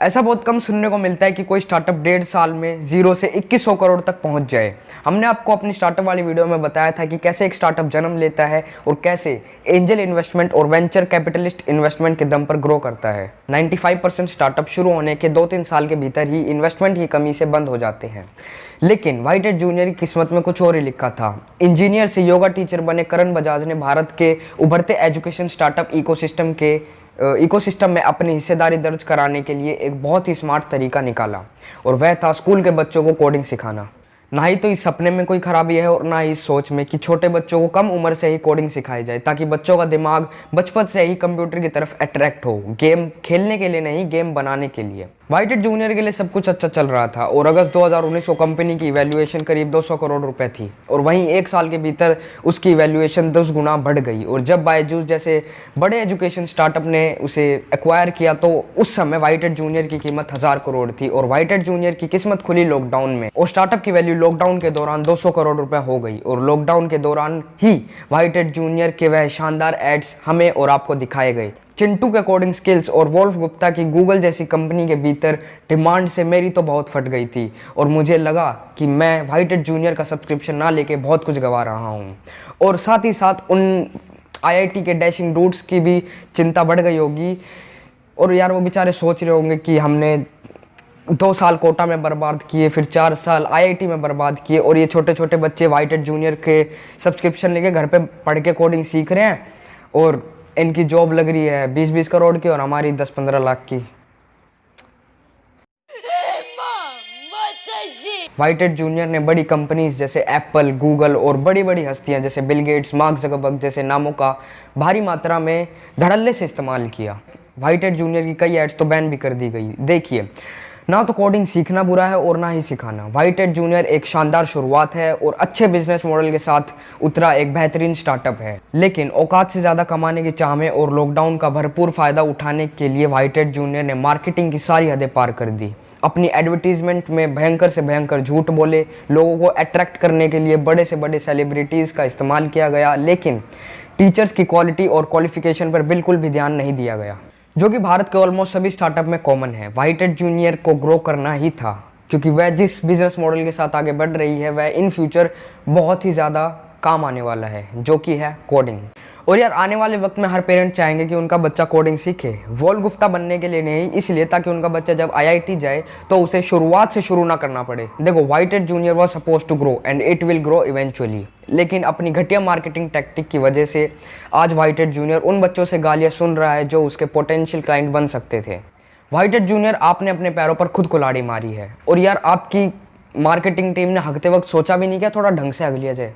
ऐसा बहुत कम सुनने को मिलता है कि कोई स्टार्टअप 1.5 साल में 0 से 2100 करोड़ तक पहुंच जाए। हमने आपको अपनी स्टार्टअप वाली वीडियो में बताया था कि कैसे एक स्टार्टअप जन्म लेता है और कैसे एंजल इन्वेस्टमेंट और वेंचर कैपिटलिस्ट इन्वेस्टमेंट के दम पर ग्रो करता है। 95% स्टार्टअप शुरू होने के 2-3 साल के भीतर ही इन्वेस्टमेंट की कमी से बंद हो जाते हैं। लेकिन व्हाइट हैट जूनियर की किस्मत में कुछ और ही लिखा था। इंजीनियर से योगा टीचर बने करण बजाज ने भारत के उभरते एजुकेशन स्टार्टअप इकोसिस्टम में अपनी हिस्सेदारी दर्ज कराने के लिए एक बहुत ही स्मार्ट तरीका निकाला, और वह था स्कूल के बच्चों को कोडिंग सिखाना। ना ही तो इस सपने में कोई खराबी है और ना ही इस सोच में कि छोटे बच्चों को कम उम्र से ही कोडिंग सिखाई जाए, ताकि बच्चों का दिमाग बचपन से ही कंप्यूटर की तरफ अट्रैक्ट हो, गेम खेलने के लिए नहीं, गेम बनाने के लिए। व्हाइट हैट जूनियर के लिए सब कुछ अच्छा चल रहा था और अगस्त 2019 को कंपनी की वैल्यूएशन करीब 200 करोड़ रुपए थी, और वहीं 1 साल के भीतर उसकी वैल्यूएशन 10 गुना बढ़ गई। और जब बायजूस जैसे बड़े एजुकेशन स्टार्टअप ने उसे एक्वायर किया तो उस समय व्हाइट हैट जूनियर की कीमत 1000 करोड़ थी, और व्हाइट हैट जूनियर की किस्मत खुली लॉकडाउन में, और स्टार्टअप की वैल्यू लॉकडाउन के दौरान 200 करोड़ रुपए हो गई। और लॉकडाउन के दौरान ही व्हाइट हैट जूनियर के वह शानदार एड्स हमें और आपको दिखाए गए। चिंटू के कोडिंग स्किल्स और वोल्फ गुप्ता की गूगल जैसी कंपनी के भीतर डिमांड से मेरी तो बहुत फट गई थी, और मुझे लगा कि मैं व्हाइट हैट जूनियर का सब्सक्रिप्शन ना लेके बहुत कुछ गवा रहा हूँ। और साथ ही साथ उन आईआईटी के डैशिंग डूड्स की भी चिंता बढ़ गई होगी, और यार वो बेचारे सोच रहे होंगे कि हमने 2 साल कोटा में बर्बाद किए, फिर 4 साल आईआईटी में बर्बाद किए, और ये छोटे छोटे बच्चे व्हाइट हैट जूनियर के सब्सक्रिप्शन लेके घर पे पढ़ के कोडिंग सीख रहे हैं, और इनकी जॉब लग रही है 20-20 करोड़ की और हमारी 10-15 लाख की। व्हाइट हैट जूनियर ने बड़ी कंपनीज जैसे एप्पल, गूगल और बड़ी बड़ी हस्तियां जैसे बिल गेट्स, मार्क ज़करबर्ग जैसे नामों का भारी मात्रा में धड़ल्ले से इस्तेमाल किया। व्हाइट हैट जूनियर की कई एड्स तो बैन भी कर दी गई। देखिए, ना तो कोडिंग सीखना बुरा है और ना ही सिखाना। व्हाइट हैट जूनियर एक शानदार शुरुआत है और अच्छे बिजनेस मॉडल के साथ उतरा एक बेहतरीन स्टार्टअप है, लेकिन औकात से ज़्यादा कमाने की चाह में और लॉकडाउन का भरपूर फायदा उठाने के लिए व्हाइट हैट जूनियर ने मार्केटिंग की सारी हदें पार कर दी। अपनी एडवर्टीजमेंट में भयंकर से भयंकर झूठ बोले, लोगों को अट्रैक्ट करने के लिए बड़े से बड़े सेलिब्रिटीज़ का इस्तेमाल किया गया, लेकिन टीचर्स की क्वालिटी और क्वालिफिकेशन पर बिल्कुल भी ध्यान नहीं दिया गया, जो कि भारत के ऑलमोस्ट सभी स्टार्टअप में कॉमन है। व्हाइट हैट जूनियर को ग्रो करना ही था, क्योंकि वह जिस बिजनेस मॉडल के साथ आगे बढ़ रही है वह इन फ्यूचर बहुत ही ज़्यादा काम आने वाला है, जो कि है कोडिंग। और यार आने वाले वक्त में हर पेरेंट चाहेंगे कि उनका बच्चा कोडिंग सीखे, वोल गुफ्ता बनने के लिए नहीं, इसलिए ताकि उनका बच्चा जब आईआईटी जाए तो उसे शुरुआत से शुरू ना करना पड़े। देखो, WhiteHat Junior was suppose to grow and it will grow eventually, लेकिन अपनी घटिया मार्केटिंग टैक्टिक की वजह से आज व्हाइट हैट जूनियर उन बच्चों से गालियाँ सुन रहा है जो उसके पोटेंशियल क्लाइंट बन सकते थे। व्हाइट हैट जूनियर, आपने अपने पैरों पर खुद कुल्हाड़ी मारी है, और यार आपकी मार्केटिंग टीम ने हगते वक्त सोचा भी नहीं क्या थोड़ा ढंग से हग लिया जाए।